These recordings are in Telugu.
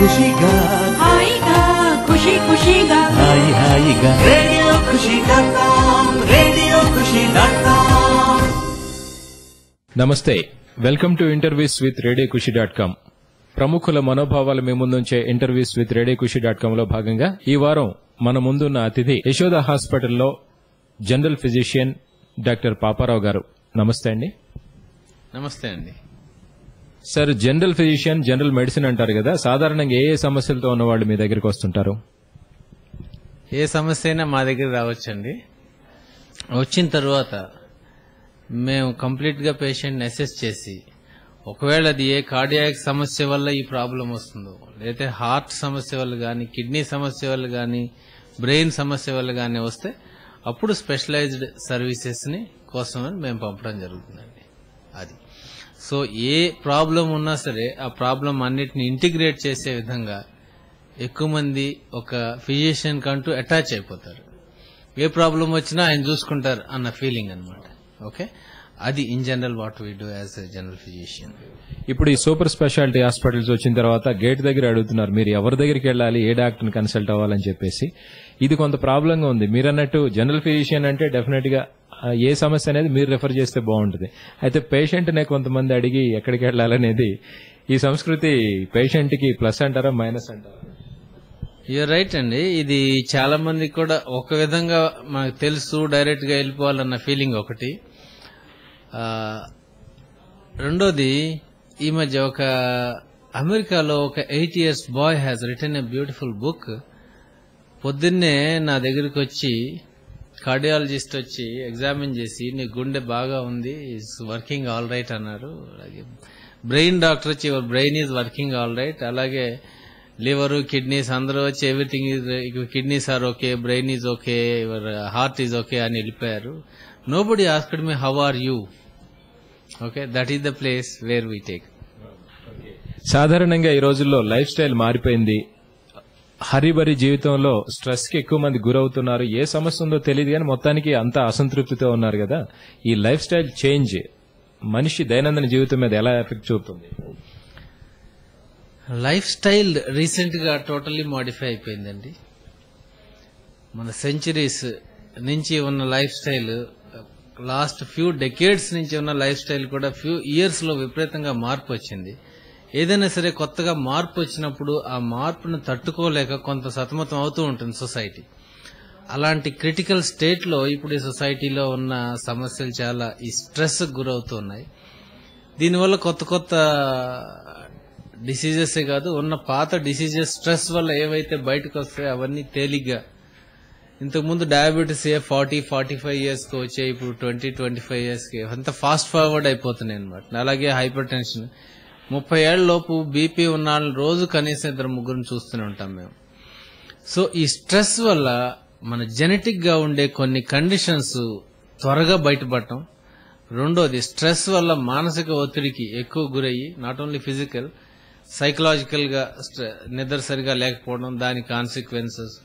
ఖుషిగా హాయిగా ఖుషి ఖుషిగా హాయిగా రేడియో ఖుషి.com రేడియో ఖుషి.com. నమస్తే, welcome to interviews with radio ఖుషి.com. ప్రముఖుల మనోభావాల మీ ముందుంచే ఇంటర్వ్యూస్ విత్ రేడియో ఖుషి.com లో భాగంగా ఈ వారం మన ముందున్న అతిథి యశోద హాస్పిటల్లో జనరల్ ఫిజిషియన్ డాక్టర్ పాపారావు గారు. నమస్తే అండి. నమస్తే అండి. Sir, general physician, general medicine అంటారు కదా, సాధారణంగా ఏ సమస్యలతో ఉన్న వాళ్ళు మీ దగ్గరికి వస్తుంటారు? ఏ సమస్య అయినా మా దగ్గర రావచ్చండి. వచ్చిన తర్వాత మేము కంప్లీట్ గా పేషెంట్ అసెస్ చేసి, ఒకవేళ అది ఏ కార్డియాక్ సమస్య వల్ల ఈ ప్రాబ్లం వస్తుందో, లేకపోతే హార్ట్ సమస్య వల్ల గానీ, కిడ్నీ సమస్య వల్ల గానీ, బ్రెయిన్ సమస్య వల్ల గానీ వస్తే అప్పుడు స్పెషలైజ్డ్ సర్వీసెస్ ని కోసమని మేము పంపడం జరుగుతుందండి. అది సో ఏ ప్రాబ్లం ఉన్నా సరే ఆ ప్రాబ్లం అన్నిటిని ఇంటిగ్రేట్ చేసే విధంగా ఎక్కువ మంది ఒక ఫిజిషియన్ కంటూ అటాచ్ అయిపోతారు. ఏ ప్రాబ్లం వచ్చినా ఆయన చూసుకుంటారు అన్న ఫీలింగ్ అన్నమాట. ఓకే, అది in general what we do as a general physician. ఇప్పుడు ఈ సూపర్ స్పెషాలిటీ హాస్పిటల్స్ వచ్చిన తర్వాత గేట్ దగ్గర అడుగుతున్నారు, మీరు ఎవరి దగ్గరికి వెళ్ళాలి, ఏ డాక్టర్ని కన్సల్ట్ అవ్వాలని చెప్పేసి. ఇది కొంత ప్రాబ్లంగా ఉంది. మీరు అన్నట్టు జనరల్ ఫిజిషియన్ అంటే డెఫినెట్ గా ఏ సమస్య అనేది మీరు రెఫర్ చేస్తే బాగుంటుంది. అయితే పేషెంట్ నే కొంతమంది అడిగి ఎక్కడికి వెళ్ళాలనేది ఈ సంస్కృతి పేషెంట్ కి ప్లస్ అంటారా, మైనస్ అంటారా? యూర్ రైట్ అండి. ఇది చాలా మందికి కూడా ఒక విధంగా మనకు తెలుసు, డైరెక్ట్ గా వెళ్ళిపోవాలన్న ఫీలింగ్ ఒకటి. రెండోది, ఈ మధ్య ఒక అమెరికాలో ఒక 8 years boy has written a beautiful book. పొద్దున్నే నా దగ్గరికి వచ్చి కార్డియాలజిస్ట్ వచ్చి ఎగ్జామిన్ చేసి, నీ గుండె బాగా ఉంది, ఈజ్ వర్కింగ్ ఆల్ రైట్ అన్నారు. అలాగే బ్రెయిన్ డాక్టర్ వచ్చి, your brain is working all right. అలాగే లివర్, కిడ్నీస్ అందరూ వచ్చి everything is, kidneys are okay, brain is okay, your heart is okay అని వెళ్ళిపోయారు. Nobody asked me how are you. Okay, that is the place where we take. సాధారణంగా ఈ రోజుల్లో లైఫ్ స్టైల్ మారిపోయింది. హరిబరి జీవితంలో స్ట్రెస్ కి ఎక్కువ మంది గురవుతున్నారు. ఏ సమస్య ఉందో తెలియదు కానీ మొత్తానికి అంతా అసంతృప్తితో ఉన్నారు కదా. ఈ లైఫ్ స్టైల్ చేంజ్ మనిషి దైనందిన జీవితం మీద ఎలా ఎఫెక్ట్ చూపుతుంది? లైఫ్ స్టైల్ రీసెంట్ గా టోటల్లీ మాడిఫై అయిపోయిందండి. మన సెంచరీస్ నుంచి ఉన్న life style, last few decades నుంచి ఉన్న లైఫ్ స్టైల్ కూడా ఫ్యూ ఇయర్స్ లో విపరీతంగా మార్పు వచ్చింది. ఏదైనా సరే కొత్తగా మార్పు వచ్చినప్పుడు ఆ మార్పును తట్టుకోలేక కొంత సతమతం అవుతూ ఉంటుంది సొసైటీ. అలాంటి క్రిటికల్ స్టేట్ లో ఇప్పుడు ఈ సొసైటీలో ఉన్న సమస్యలు చాలా ఈ స్ట్రెస్ గురవుతూ ఉన్నాయి. దీనివల్ల కొత్త కొత్త డిసీజెస్ కాదు, ఉన్న పాత డిసీజెస్ స్ట్రెస్ వల్ల ఏవైతే బయటకు వస్తాయో అవన్నీ తేలిగ్గా, ఇంతకుముందు డయాబెటీస్ 40-45 years కి వచ్చాయి, ఇప్పుడు 20-25 years కి అంత ఫాస్ట్ ఫార్వర్డ్ అయిపోతున్నాయి అనమాట. అలాగే హైపర్ టెన్షన్, 30 ఏళ్ల లోపు బీపీ ఉన్న వాళ్ళని రోజు కనీసం 2-3 చూస్తూనే ఉంటాం మేము. సో ఈ స్ట్రెస్ వల్ల మన జెనెటిక్ గా ఉండే కొన్ని కండిషన్స్ త్వరగా బయటపడటం. రెండోది, స్ట్రెస్ వల్ల మానసిక ఒత్తిడికి ఎక్కువ గురయ్యి, నాట్ ఓన్లీ ఫిజికల్, సైకలాజికల్ గా నిద్ర సరిగా లేకపోవడం, దాని కాన్సిక్వెన్సెస్.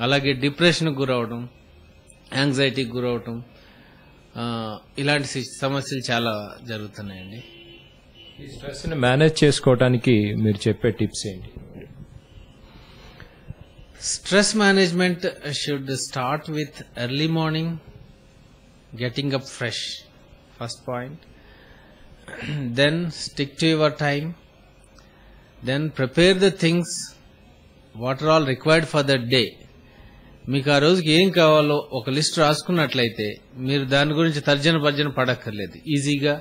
అలాగే డిప్రెషన్ గురవడం, యాంగ్జైటీకి గురవడం, ఇలాంటి సమస్యలు చాలా జరుగుతున్నాయండి. ఈ స్ట్రెస్ ని మేనేజ్ చేసుకోవడానికి మీరు చెప్పే టిప్స్ ఏంటి? Stress management should start with early morning, getting up fresh, first point. Then stick to your time. Then prepare the things what are all required for the day. మీకు ఆ రోజుకి ఏం కావాలో ఒక లిస్ట్ రాసుకున్నట్లయితే మీరు దాని గురించి తర్జన భర్జన పడక్కర్లేదు. ఈజీగా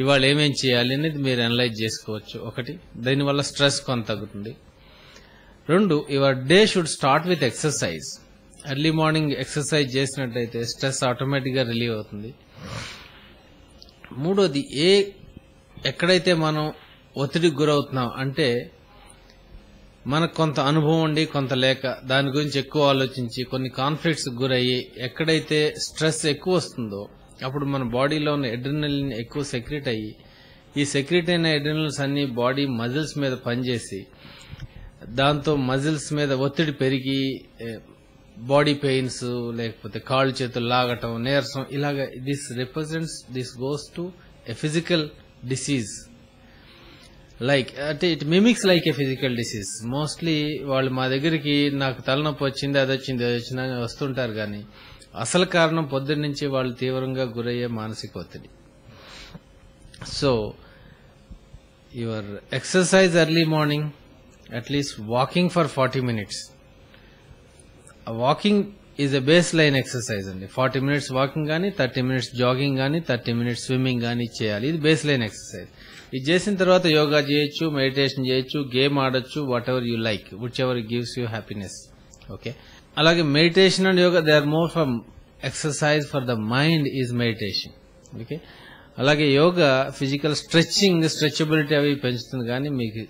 ఇవాళ ఏమేం చేయాలి అనేది మీరు అనలైజ్ చేసుకోవచ్చు. ఒకటి, దీనివల్ల స్ట్రెస్ కొంత తగ్గుతుంది. రెండు, your day should start with exercise. Early morning exercise చేసినట్లయితే స్ట్రెస్ ఆటోమేటిక్ గా రిలీవ్ అవుతుంది. మూడోది, ఎక్కడైతే మనం ఒత్తిడికి గురవుతున్నాం అంటే మనకు కొంత అనుభవం ఉండి కొంత లేక, దాని గురించి ఎక్కువ ఆలోచించి కొన్ని కాన్ఫ్లిక్ట్స్ గురయ్యి ఎక్కడైతే స్ట్రెస్ ఎక్కువ వస్తుందో అప్పుడు మన బాడీలో ఉన్న ఎడ్రినలిన్ ఎక్కువ సెక్రెట్ అయ్యి, ఈ సెక్రెట్ అయిన ఎడ్రినల్స్ అన్ని బాడీ మజిల్స్ మీద పనిచేసి దాంతో మజిల్స్ మీద ఒత్తిడి పెరిగి బాడీ పెయిన్స్, లేకపోతే కాళ్ళు చేతులు లాగటం, నీరసం, ఇలాగా this goes to a physical disease. Like అంటే it mimics like a physical disease. Mostly వాళ్ళు మా దగ్గరికి నాకు తలనొప్పి వచ్చింది, అది వచ్చింది, అది వచ్చింది అని వస్తుంటారు, కానీ అసలు కారణం పొద్దున్న నుంచి వాళ్ళు తీవ్రంగా గురయ్యే మానసిక ఒత్తిడి. So your exercise early morning, at least walking for 40 minutes. Walking is a base line exercise అండి. 40 minutes వాకింగ్ కానీ, 30 minutes జాగింగ్ కానీ, 30 minutes స్విమ్మింగ్ కానీ చేయాలి. ఇది బేస్ లైన్ ఎక్సర్సైజ్. ఇది చేసిన తర్వాత యోగా చేయొచ్చు, మెడిటేషన్ చేయొచ్చు, గేమ్ ఆడొచ్చు, whatever you like, whichever gives you happiness. Okay, అలాగే meditation and yoga they are more for exercise for the mind is meditation. Okay, అలాగే యోగా ఫిజికల్ స్ట్రెచ్చింగ్, స్ట్రెచబిలిటీ అవి పెంచుతుంది, కానీ మీకు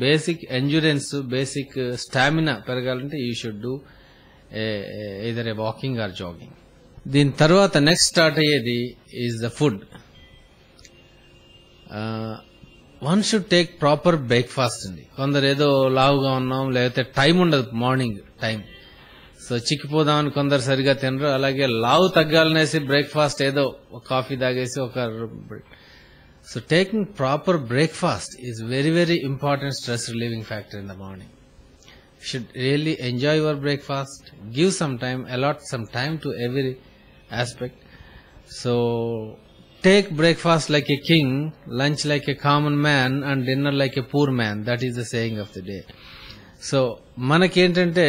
బేసిక్ ఎండ్యూరెన్స్, బేసిక్ స్టామినా పెరగాలంటే you should do either a walking or jogging. దీని తర్వాత నెక్స్ట్ స్టార్ట్ అయ్యేది is the food. One should take proper breakfast అండి. కొందరు ఏదో లావుగా ఉన్నాం, లేకపోతే టైం ఉండదు, మార్నింగ్ టైం, సో చిక్కిపోదామని కొందరు సరిగా తినరు. అలాగే లావు తగ్గాలనేసి బ్రేక్ఫాస్ట్ ఏదో ఒక కాఫీ తాగేసి ఒక. So taking proper breakfast is very very important stress relieving factor in the morning. Should really enjoy your breakfast, give some time, allot some time to every aspect. So take breakfast like a king, lunch like a common man, and dinner like a poor man. That is the saying of the day. So మనకేంటంటే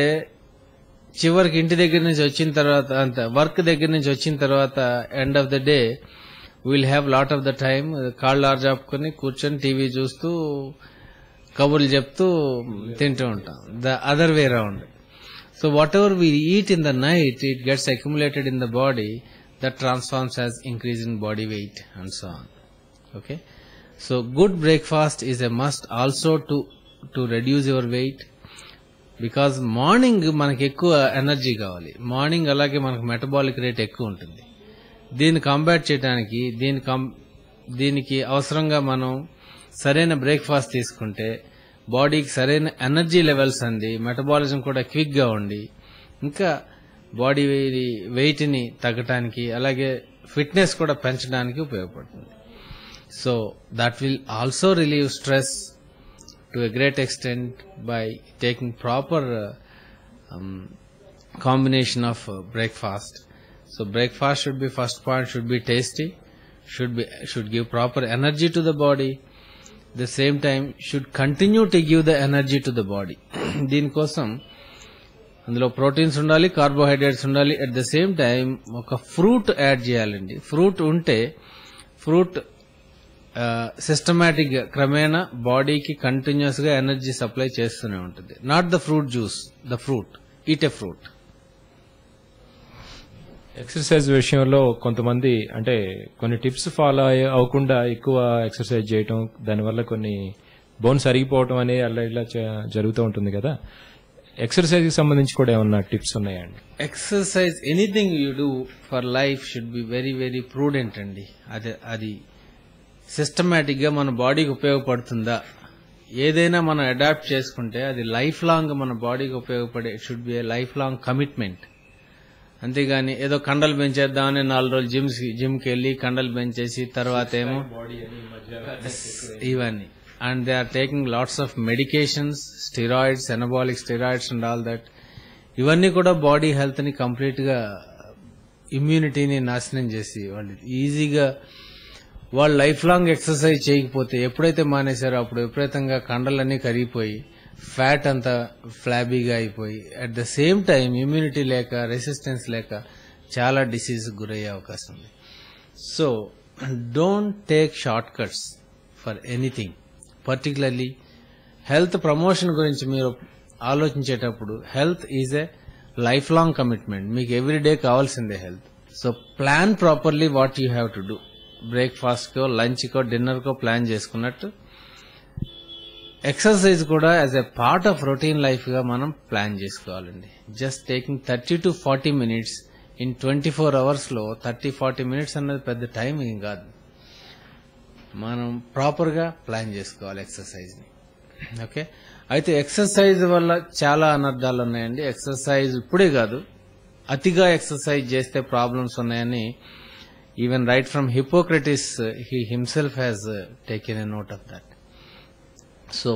చివరికి ఇంటి దగ్గర నుంచి వచ్చిన తర్వాత, అంత వర్క్ దగ్గర నుంచి వచ్చిన తర్వాత, end of the day will have lot of the time కాళ్ళు ఆర్జాపుకొని కూర్చొని టీవీ చూస్తూ కబుర్లు చెప్తూ తింటూ ఉంటాం. The other way round. So what ever we eat in the night, it gets accumulated in the body, that transforms as increase in body weight and so on. Okay, so good breakfast is a must also to reduce your weight, because morning మనకి ఎక్కువ ఎనర్జీ కావాలి. మార్నింగ్ అలాగే మనకు మెటబాలిక్ రేట్ ఎక్కువ ఉంటుంది. దీన్ని కాంబాట్ చేయడానికి, దీనికి అవసరంగా మనం సరైన బ్రేక్ఫాస్ట్ తీసుకుంటే బాడీకి సరైన ఎనర్జీ లెవెల్స్ అంది, మెటబాలిజం కూడా క్విక్ గా ఉండి, ఇంకా బాడీ వెయిట్ ని తగ్గడానికి, అలాగే ఫిట్నెస్ కూడా పెంచడానికి ఉపయోగపడుతుంది. So that will also relieve stress to a great extent by taking proper combination of breakfast. So breakfast should be, first point should be tasty, should give proper energy to the body. The same time should continue to give the energy to the body. దీనికోసం అందులో ప్రోటీన్స్ ఉండాలి, కార్బోహైడ్రేట్స్ ఉండాలి. అట్ ద సేమ్ టైం ఒక ఫ్రూట్ యాడ్ చేయాలండి. ఫ్రూట్ ఉంటే ఫ్రూట్ సిస్టమాటిక్ గా క్రమేణా బాడీకి కంటిన్యూస్ గా ఎనర్జీ సప్లై చేస్తూనే ఉంటుంది. Not the fruit juice, the fruit. Eat a fruit. Exercise విషయంలో కొంతమంది అంటే కొన్ని టిప్స్ ఫాలో అవ్వకుండా ఎక్కువ ఎక్సర్సైజ్ చేయటం, దానివల్ల కొన్ని బోన్స్ అరిగిపోవటం అనేది అలా ఇలా జరుగుతూ ఉంటుంది కదా. ఎక్సర్సైజ్ కి సంబంధించి కూడా ఏమన్నా టిప్స్ ఉన్నాయండి? Exercise, anything you do for life should be very very prudent అండి. అది సిస్టమేటిక్ గా మన బాడీకి ఉపయోగపడుతుందా, ఏదైనా మనం అడాప్ట్ చేసుకుంటే అది లైఫ్ లాంగ్ మన బాడీకి ఉపయోగపడే, it should be A lifelong commitment. అంతేగాని ఏదో కండలు పెంచేద్దామని 4 రోజులు జిమ్కి వెళ్ళి కండలు పెంచేసి తర్వాత ఏమో ఇవన్నీ. And they are taking lots of medications, steroids, anabolic steroids and all that. ఇవన్నీ కూడా బాడీ హెల్త్ ని కంప్లీట్ గా, ఇమ్యూనిటీని నాశనం చేసి వాళ్ళు ఈజీగా, వాళ్ళు లైఫ్ లాంగ్ ఎక్సర్సైజ్ చేయకపోతే ఎప్పుడైతే మానేశారో అప్పుడు విపరీతంగా కండలన్నీ కరిగిపోయి ఫ్యాట్ అంతా ఫ్లాబీగా అయిపోయి, at the same time immunity లేక, రెసిస్టెన్స్ లేక చాలా డిసీజ్ గురయ్యే అవకాశం ఉంది. So don't take shortcuts for anything. Particularly health promotion గురించి మీరు ఆలోచించేటప్పుడు, health is a lifelong commitment. మీకు ఎవ్రీడే కావాల్సిందే health. So plan properly what you have to do. Breakfast కో, లంచ్ కో, డిన్నర్ కో ప్లాన్ చేసుకున్నట్టు ఎక్సర్సైజ్ కూడా as a part of routine life గా మనం ప్లాన్ చేసుకోవాలండి. Just taking 30 to 40 minutes in 24 hours లో 30-40 minutes అన్నది పెద్ద టైం ఏం కాదు. మనం ప్రాపర్ గా ప్లాన్ చేసుకోవాలి ఎక్సర్సైజ్ ని. ఓకే, అయితే ఎక్సర్సైజ్ వల్ల చాలా అనర్థాలు ఉన్నాయండి. ఎక్సర్సైజ్ ఇప్పుడే కాదు, అతిగా ఎక్సర్సైజ్ చేస్తే ప్రాబ్లమ్స్ ఉన్నాయని even right from Hippocrates, he himself has taken a note of that. So